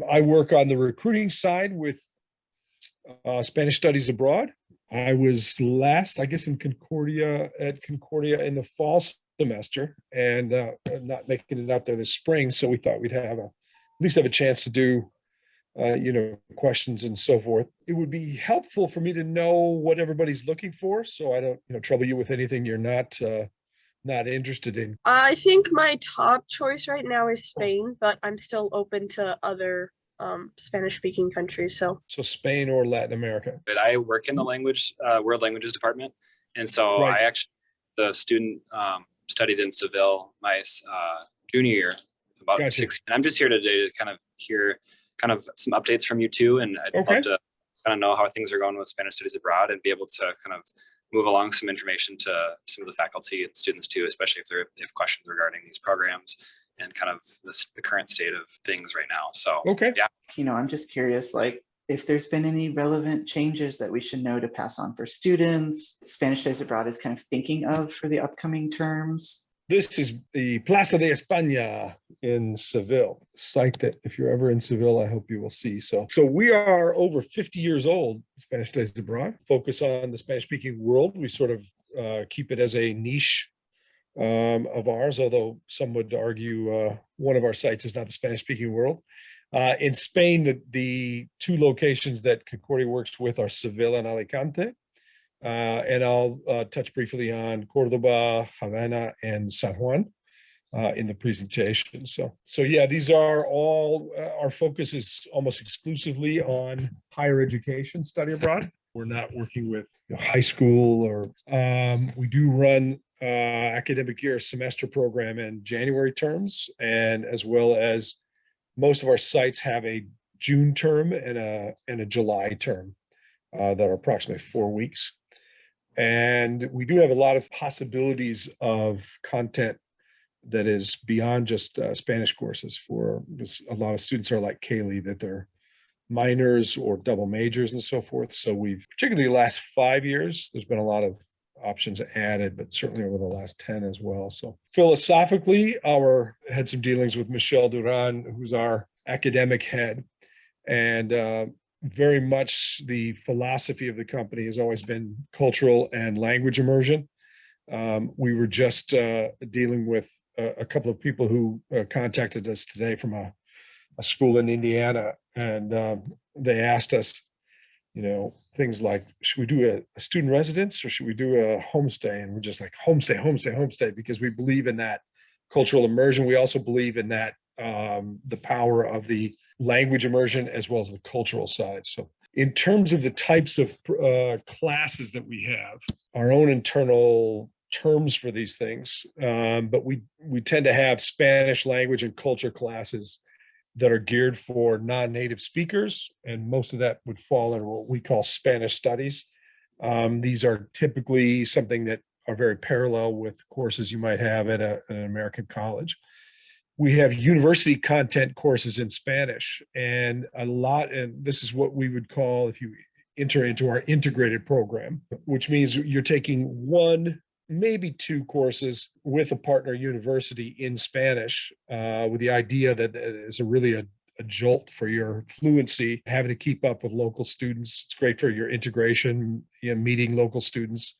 I work on the recruiting side with Spanish Studies Abroad. I was last, I guess, at Concordia in the fall semester, and not making it out there this spring. So we thought we'd have at least have a chance to do, questions and so forth. It would be helpful for me to know what everybody's looking for, so I don't, trouble you with anything you're not interested in. I think my top choice right now is Spain, but I'm still open to other Spanish-speaking countries. So Spain or Latin America. But I work in the world languages department, and so Right. I actually the student studied in Seville my junior year about Gotcha. 6. And I'm just here today to kind of hear some updates from you too, and I'd love to kind of know how things are going with Spanish Studies Abroad and be able to kind of move along some information to some of the faculty and students too, especially if they have questions regarding these programs and kind of the current state of things right now. So, yeah. I'm just curious, like, if there's been any relevant changes that we should know to pass on for students, Spanish Studies Abroad is kind of thinking of for the upcoming terms. This is the Plaza de España in Seville, site that if you're ever in Seville, I hope you will see. So we are over 50 years old, Spanish Studies Abroad, focus on the Spanish-speaking world. We sort of keep it as a niche of ours, although some would argue one of our sites is not the Spanish-speaking world. In Spain, the two locations that Concordia works with are Seville and Alicante. And I'll touch briefly on Cordoba, Havana, and San Juan in the presentation. So yeah, these are all, our focus is almost exclusively on higher education study abroad. We're not working with high school or, we do run academic year semester program in January terms, and as well as most of our sites have a June term and a July term that are approximately 4 weeks. And we do have a lot of possibilities of content that is beyond just Spanish courses. For this, a lot of students are like Kaylee, that they're minors or double majors and so forth. So we've, particularly the last 5 years, there's been a lot of options added, but certainly over the last 10 as well. So philosophically, had some dealings with Michelle Duran, who's our academic head, and very much the philosophy of the company has always been cultural and language immersion. We were just dealing with a couple of people who contacted us today from a school in Indiana, and they asked us, things like, should we do a student residence or should we do a homestay? And we're just like, homestay, because we believe in that cultural immersion. We also believe in that the power of the language immersion as well as the cultural side. So in terms of the types of classes that we have, our own internal terms for these things, but we tend to have Spanish language and culture classes that are geared for non-native speakers, and most of that would fall under what we call Spanish studies. These are typically something that are very parallel with courses you might have at an American college. We have university content courses in Spanish, and this is what we would call, if you enter into our integrated program, which means you're taking one, maybe two courses with a partner university in Spanish, with the idea that it's really a jolt for your fluency, having to keep up with local students. It's great for your integration, meeting local students,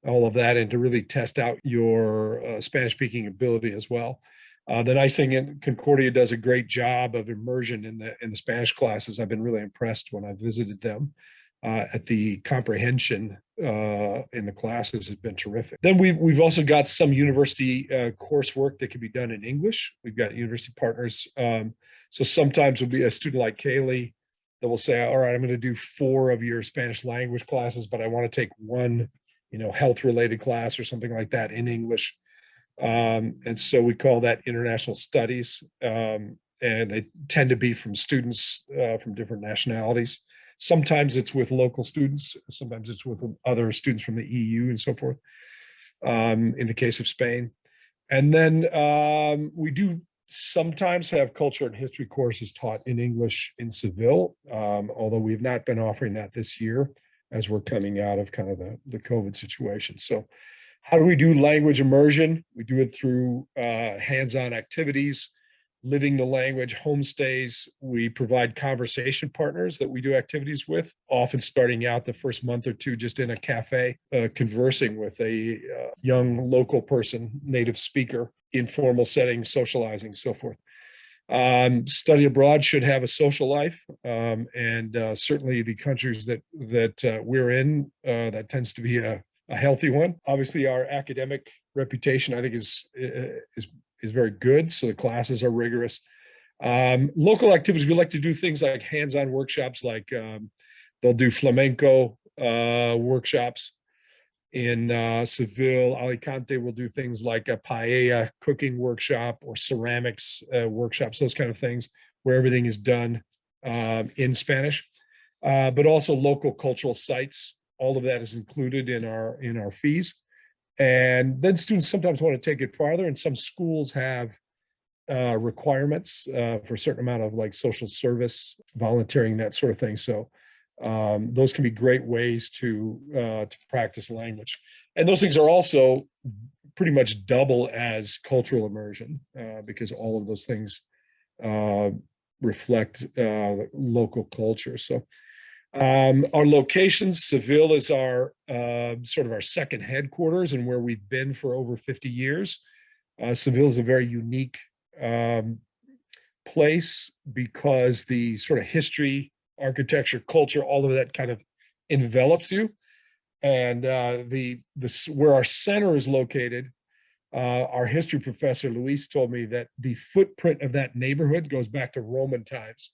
all of that, and to really test out your Spanish-speaking ability as well. The nice thing, in Concordia does a great job of immersion in the Spanish classes. I've been really impressed when I visited them. At the comprehension in the classes has been terrific. Then we've also got some university coursework that can be done in English. We've got university partners. So sometimes it'll be a student like Kaylee that will say, all right, I'm going to do 4 of your Spanish language classes, but I want to take one, health related class or something like that in English. And so we call that international studies. And they tend to be from students from different nationalities. Sometimes it's with local students, sometimes it's with other students from the EU and so forth, in the case of Spain. And then we do sometimes have culture and history courses taught in English in Seville, although we've not been offering that this year as we're coming out of kind of the COVID situation. So how do we do language immersion? We do it through hands-on activities. living the language, homestays. We provide conversation partners that we do activities with, often starting out the first month or two just in a cafe, conversing with a young local person, native speaker, informal settings, socializing, so forth. Study abroad should have a social life, and certainly the countries that we're in, that tends to be a healthy one. Obviously, our academic reputation, I think, is very good. So the classes are rigorous. Local activities, we like to do things like hands-on workshops, like they'll do flamenco workshops. In Seville, Alicante will do things like a paella cooking workshop or ceramics workshops, those kind of things, where everything is done in Spanish. But also local cultural sites. All of that is included in our fees. And then students sometimes want to take it farther, and some schools have requirements for a certain amount of like social service, volunteering, that sort of thing. So those can be great ways to practice language. And those things are also pretty much double as cultural immersion, because all of those things reflect local culture. So our locations, Seville is our sort of our second headquarters and where we've been for over 50 years. Seville is a very unique place because the sort of history, architecture, culture, all of that kind of envelops you. And where our center is located, our history professor, Luis, told me that the footprint of that neighborhood goes back to Roman times.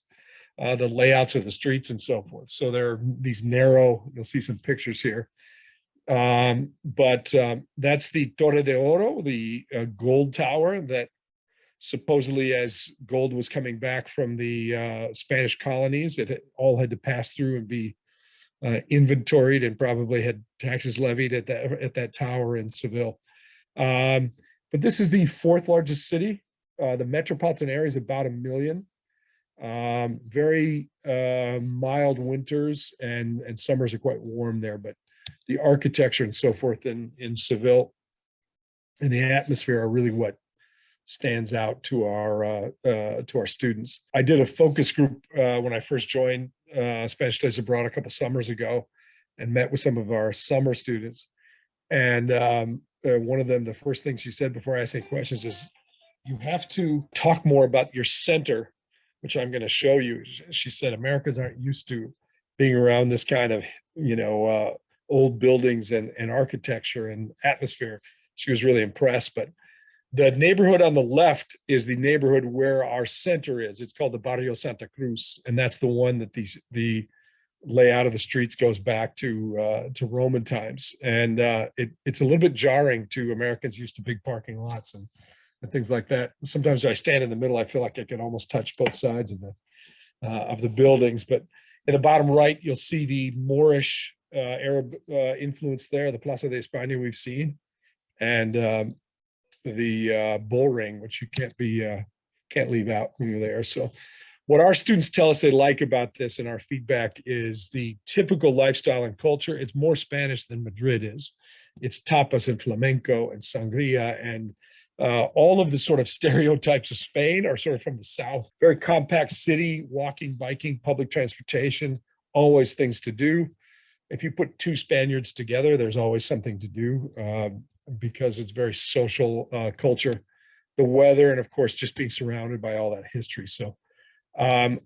The layouts of the streets and so forth. So there are these narrow, you'll see some pictures here. But that's the Torre de Oro, the gold tower that supposedly, as gold was coming back from the Spanish colonies, it all had to pass through and be inventoried, and probably had taxes levied at that tower in Seville. But this is the fourth largest city. The metropolitan area is about 1 million. Very mild winters, and summers are quite warm there, but the architecture and so forth in Seville and the atmosphere are really what stands out to our students. I did a focus group when I first joined Spanish Studies Abroad a couple summers ago, and met with some of our summer students. And one of them, the first thing she said before I asked any questions is, "You have to talk more about your center," which I'm going to show you. She said Americans aren't used to being around this kind of, old buildings and architecture and atmosphere. She was really impressed. But the neighborhood on the left is the neighborhood where our center is. It's called the Barrio Santa Cruz, and that's the one that the layout of the streets goes back to Roman times. And it's a little bit jarring to Americans used to big parking lots and things like that. Sometimes I stand in the middle, I feel like I can almost touch both sides of the buildings. But in the bottom right, you'll see the Moorish Arab influence there, the Plaza de España we've seen, and the bull ring, which you can't leave out when you're there. So what our students tell us they like about this, and our feedback, is the typical lifestyle and culture. It's more Spanish than Madrid is. It's tapas and flamenco and sangria, and all of the sort of stereotypes of Spain are sort of from the south. Very compact city, walking, biking, public transportation, always things to do. If you put two Spaniards together, there's always something to do, because it's very social culture. The weather, and of course, just being surrounded by all that history. So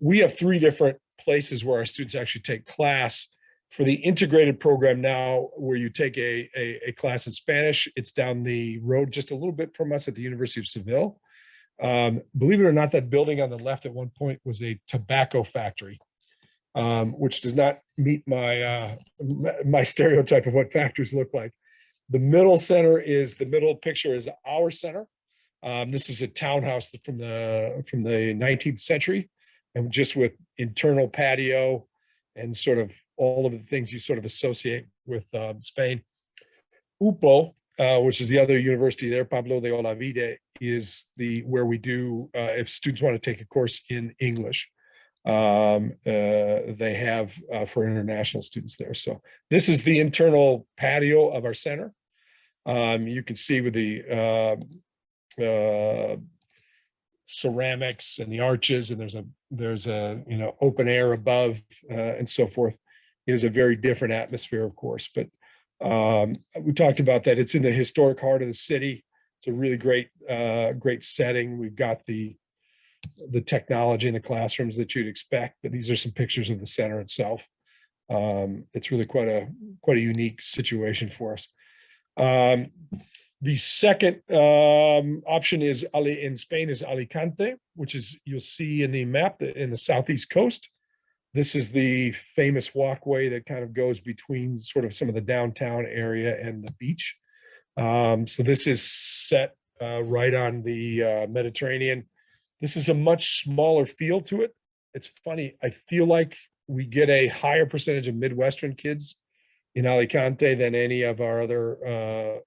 we have 3 different places where our students actually take class. For the integrated program now, where you take a class in Spanish, it's down the road just a little bit from us at the University of Seville. Believe it or not, that building on the left at one point was a tobacco factory, which does not meet my stereotype of what factories look like. The middle picture is our center. This is a townhouse from the 19th century, and just with internal patio and sort of all of the things you sort of associate with Spain. UPO, which is the other university there, Pablo de Olavide, is where we do, if students want to take a course in English, they have for international students there. So this is the internal patio of our center. You can see with the ceramics and the arches, and there's a open air above and so forth. It is a very different atmosphere, of course, but we talked about that. It's in the historic heart of the city. It's a really great setting. We've got the technology in the classrooms that you'd expect, but these are some pictures of the center itself. It's really quite a unique situation for us. The second option is in Spain is Alicante, which is, you'll see in the map in the southeast coast. This is the famous walkway that kind of goes between sort of some of the downtown area and the beach. So this is set right on the Mediterranean. This is a much smaller feel to it. It's funny, I feel like we get a higher percentage of Midwestern kids in Alicante than any of our other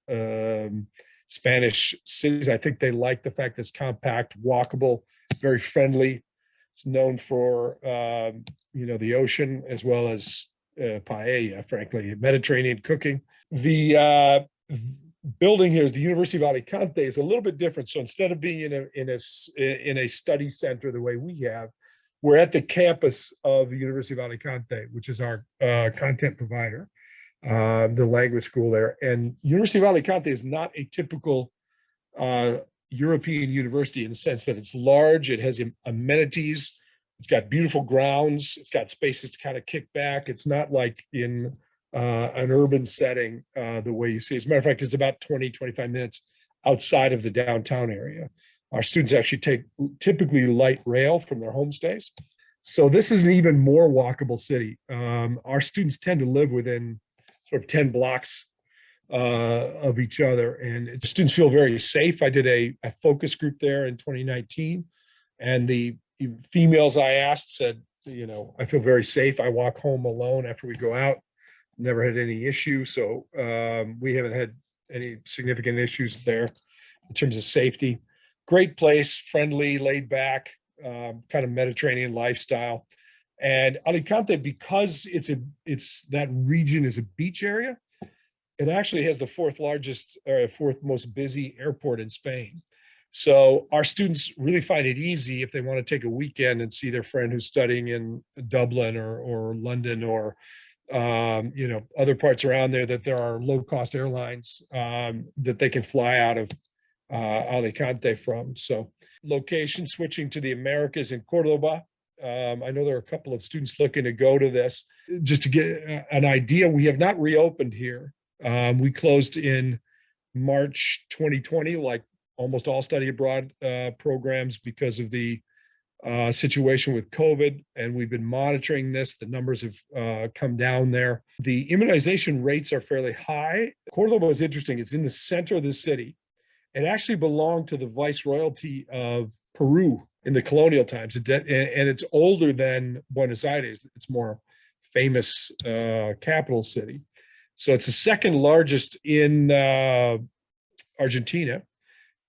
Spanish cities. I think they like the fact that it's compact, walkable, very friendly. It's known for the ocean as well as paella, frankly, Mediterranean cooking. The building here is the University of Alicante. Is a little bit different. So instead of being in a study center the way we have, we're at the campus of the University of Alicante, which is our content provider, the language school there. And University of Alicante is not a typical European university in the sense that it's large, it has amenities, it's got beautiful grounds, it's got spaces to kind of kick back. It's not like in an urban setting the way you see. As a matter of fact, it's about 20-25 minutes outside of the downtown area. Our students actually take typically light rail from their homestays. So this is an even more walkable city. Our students tend to live within sort of 10 blocks of each other, and the students feel very safe. I did a focus group there in 2019, and the females I asked said, I feel very safe. I walk home alone after we go out. Never had any issue. So we haven't had any significant issues there in terms of safety. Great place, friendly, laid back, kind of Mediterranean lifestyle. And Alicante, because that region is a beach area, it actually has the fourth most busy airport in Spain. So our students really find it easy if they want to take a weekend and see their friend who's studying in Dublin or London or other parts around there, that there are low-cost airlines that they can fly out of Alicante from. So location switching to the Americas in Cordoba. I know there are a couple of students looking to go to this. Just to get an idea, we have not reopened here. We closed in March 2020, like almost all study abroad programs, because of the situation with COVID, and we've been monitoring this. The numbers have come down there. The immunization rates are fairly high. Cordoba is interesting. It's in the center of the city. It actually belonged to the Viceroyalty of Peru in the colonial times, and it's older than Buenos Aires. It's more famous capital city. So it's the second largest in Argentina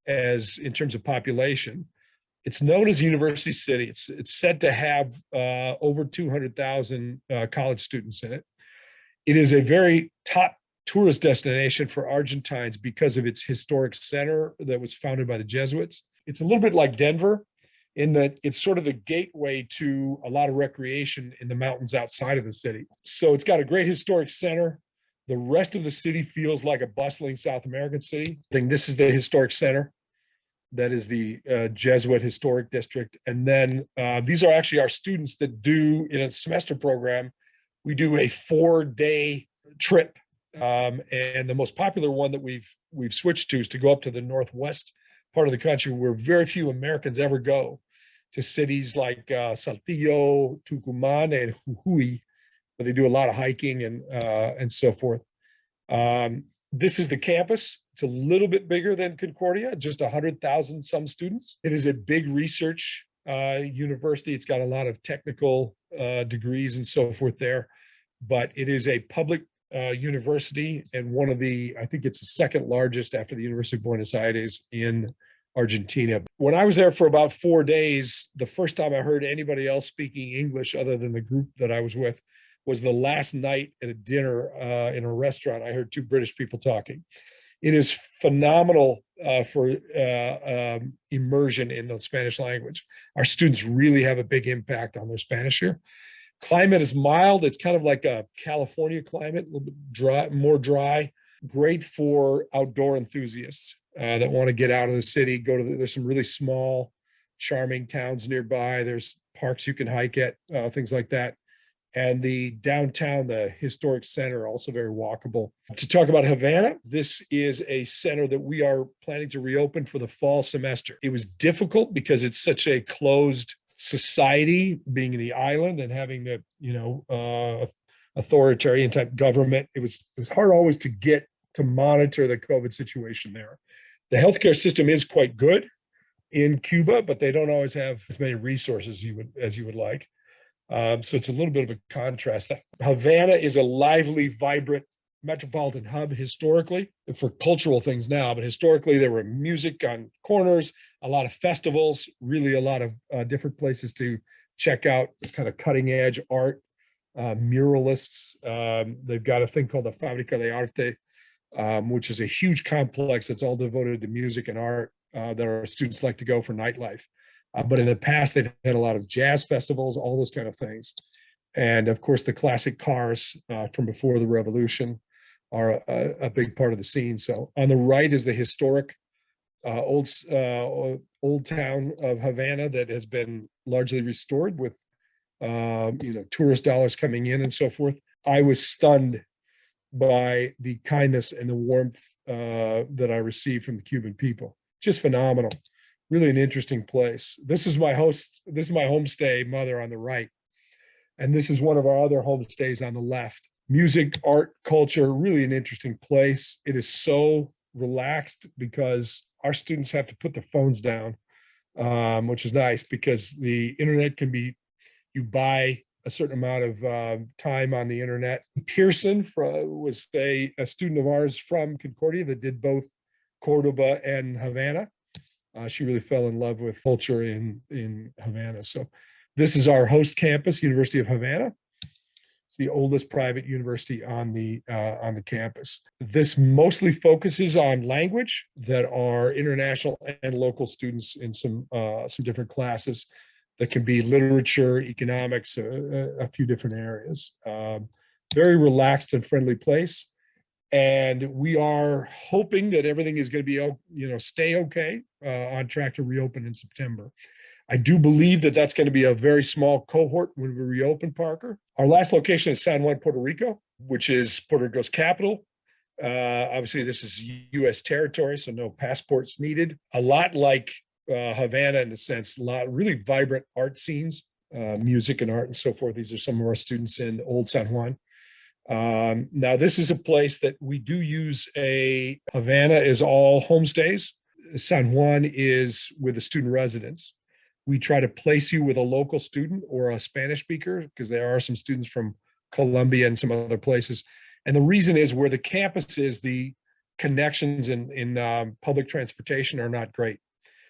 as in terms of population. It's known as University City. It's said to have over 200,000 college students in it. It is a very top tourist destination for Argentines because of its historic center that was founded by the Jesuits. It's a little bit like Denver in that it's sort of the gateway to a lot of recreation in the mountains outside of the city. So it's got a great historic center. The rest of the city feels like a bustling South American city. I think this is the historic center. That is the Jesuit Historic District. And then these are actually our students that do, in a semester program, we do a 4-day trip. And the most popular one that we've switched to is to go up to the northwest part of the country, where very few Americans ever go, to cities like Saltillo, Tucumán, and Jujuy, where they do a lot of hiking and so forth. This is the campus. It's a little bit bigger than Concordia, just 100,000 some students. It is a big research university. It's got a lot of technical degrees and so forth there, but it is a public university, and one of I think it's the second largest after the University of Buenos Aires in Argentina. When I was there for about 4 days, the first time I heard anybody else speaking English other than the group that I was with was the last night at a dinner in a restaurant. I heard 2 British people talking. It is phenomenal for immersion in the Spanish language. Our students really have a big impact on their Spanish here. Climate is mild. It's kind of like a California climate, a little bit dry, more dry, great for outdoor enthusiasts that want to get out of the city, there's some really small, charming towns nearby. There's parks you can hike at, things like that. And the downtown, the historic center, also very walkable. To talk about Havana, this is a center that we are planning to reopen for the fall semester. It was difficult because it's such a closed society, being in the island and having the, authoritarian type government. It was hard always to monitor the COVID situation there. The healthcare system is quite good in Cuba, but they don't always have as many resources as you would like. So it's a little bit of a contrast. Havana is a lively, vibrant metropolitan hub historically for cultural things now, but historically there were music on corners, a lot of festivals, really a lot of different places to check out kind of cutting edge art, muralists. They've got a thing called the Fábrica de Arte, which is a huge complex that's all devoted to music and art that our students like to go for nightlife. But in the past, they've had a lot of jazz festivals, all those kind of things. And of course, the classic cars from before the revolution are a big part of the scene. So on the right is the historic old town of Havana that has been largely restored with tourist dollars coming in and so forth. I was stunned by the kindness and the warmth that I received from the Cuban people. Just phenomenal. Really an interesting place. This is my homestay mother on the right. And this is one of our other homestays on the left. Music, art, culture, really an interesting place. It is so relaxed because our students have to put their phones down, which is nice because the internet you buy a certain amount of time on the internet. Pearson was a student of ours from Concordia that did both Cordoba and Havana. She really fell in love with culture in Havana. So this is our host campus, University of Havana. It's the oldest private university on the campus. This mostly focuses on language that are international and local students in some different classes that can be literature, economics, a few different areas. Very relaxed and friendly place. And we are hoping that everything is going to be, stay okay, on track to reopen in September. I do believe that that's going to be a very small cohort when we reopen Parker. Our last location is San Juan, Puerto Rico, which is Puerto Rico's capital. Obviously, this is U.S. territory, so no passports needed. A lot like Havana in the sense, a lot really vibrant art scenes, music and art and so forth. These are some of our students in Old San Juan. Now, this is a place that we do use. Havana is all homestays. San Juan is with the student residence. We try to place you with a local student or a Spanish speaker because there are some students from Colombia and some other places. And the reason is where the campus is, the connections in public transportation are not great.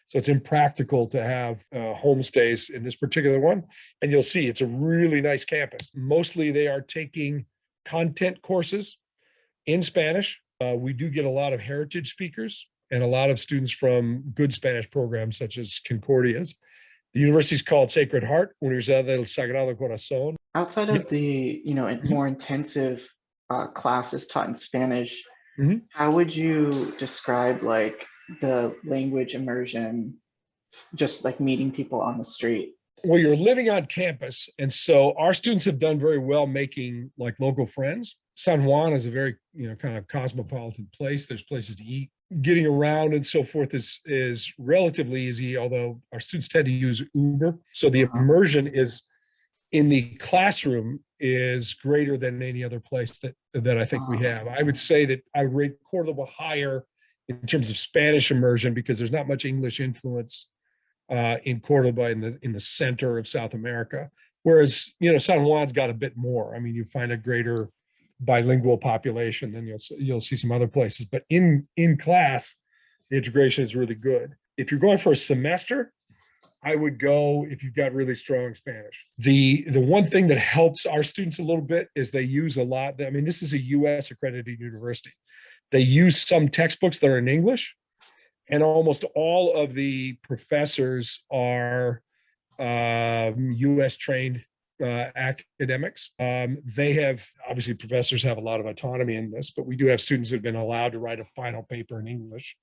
So it's impractical to have homestays in this particular one. And you'll see it's a really nice campus. Mostly they are taking content courses in Spanish. We do get a lot of heritage speakers and a lot of students from good Spanish programs such as Concordia's. The university is called Sacred Heart, Universidad del Sagrado Corazón. Outside of the more intensive classes taught in Spanish, how would you describe like the language immersion, just like meeting people on the street? Well, you're living on campus, and so our students have done very well making like local friends. San Juan is a very kind of cosmopolitan place. There's places to eat. Getting around and so forth is relatively easy, although our students tend to use Uber. So the immersion is in the classroom is greater than any other place that I think we have. I would say that I would rate Cordoba higher in terms of Spanish immersion because there's not much English influence in Cordoba in the center of South America. Whereas, San Juan's got a bit more. I mean, you find a greater bilingual population than you'll see some other places. But in class, the integration is really good. If you're going for a semester, I would go if you've got really strong Spanish. The one thing that helps our students a little bit is they use a lot. I mean, this is a U.S. accredited university. They use some textbooks that are in English, And almost all of the professors are US trained academics. They have, obviously professors have a lot of autonomy in this, but we do have students that have been allowed to write a final paper in English,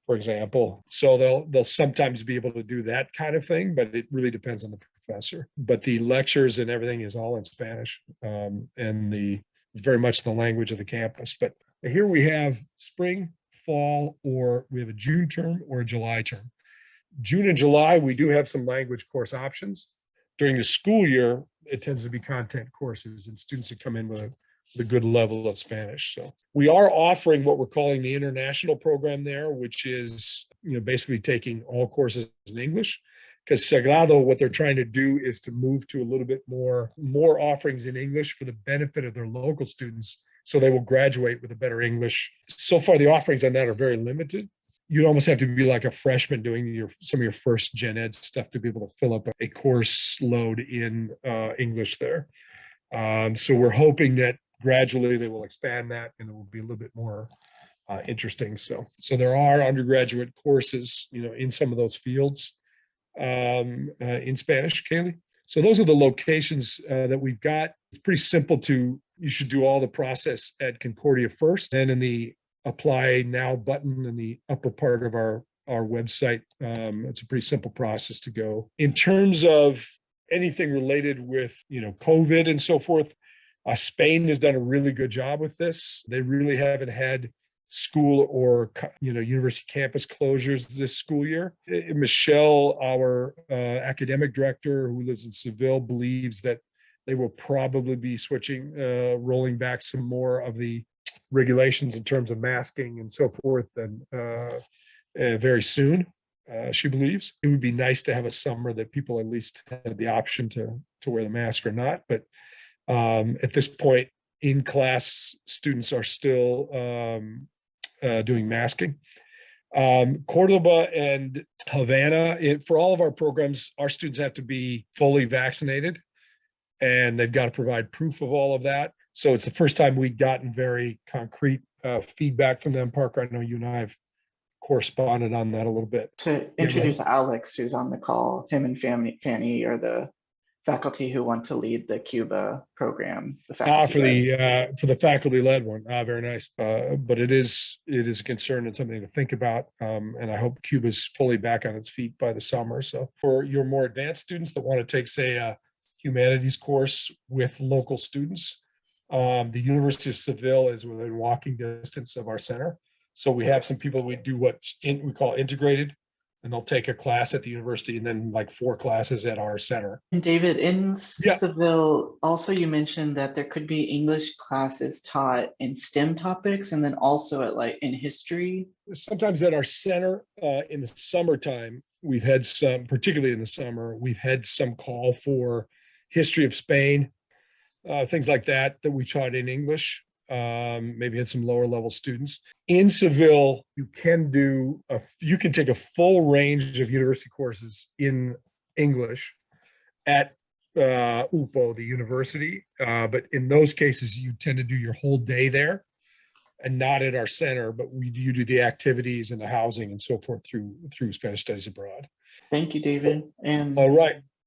for example. So they'll sometimes be able to do that kind of thing, but it really depends on the professor. But the lectures and everything is all in Spanish, and it's very much the language of the campus. But here we have spring, fall, or we have a June term or a July term. June and July, we do have some language course options. During the school year, it tends to be content courses and students that come in with a good level of Spanish. So we are offering what we're calling the international program there, which is, basically taking all courses in English. Because Sagrado, what they're trying to do is to move to a little bit more offerings in English for the benefit of their local students, so they will graduate with a better English. So far, the offerings on that are very limited. You'd almost have to be like a freshman doing some of your first gen ed stuff to be able to fill up a course load in English there. So we're hoping that gradually they will expand that and it will be a little bit more interesting. So there are undergraduate courses, in some of those fields in Spanish, Kaylee. So those are the locations that we've got. It's pretty simple you should do all the process at Concordia first, then in the apply now button in the upper part of our website. It's a pretty simple process to go. In terms of anything related with, COVID and so forth, Spain has done a really good job with this. They really haven't had school or, university campus closures this school year. Michelle, our academic director who lives in Seville, believes that they will probably be rolling back some more of the regulations in terms of masking and so forth, and very soon, she believes. It would be nice to have a summer that people at least had the option to wear the mask or not. But at this point, in-class students are still doing masking. Cordoba and Havana, for all of our programs, our students have to be fully vaccinated, and they've got to provide proof of all of that. So it's the first time we've gotten very concrete feedback from them. Parker, I know you and I have corresponded on that a little bit. To introduce Alex, who's on the call, him and Fanny are the faculty who want to lead the Cuba program. For the faculty-led one. Very nice. But it is a concern and something to think about. And I hope Cuba's fully back on its feet by the summer. So for your more advanced students that want to take, say, a humanities course with local students, the University of Seville is within walking distance of our center. So we have some people, we do what we call integrated, and they'll take a class at the university and then like 4 classes at our center. And David, in Seville, also you mentioned that there could be English classes taught in STEM topics and then also in history. Sometimes at our center in the summertime, we've had some, particularly in the summer, we've had some call for history of Spain, things like that we taught in English. Maybe had some lower level students. In Seville, you can take a full range of university courses in English at UPO, the university. But in those cases, you tend to do your whole day there and not at our center, but you do the activities and the housing and so forth through Spanish Studies Abroad. Thank you, David. And all right.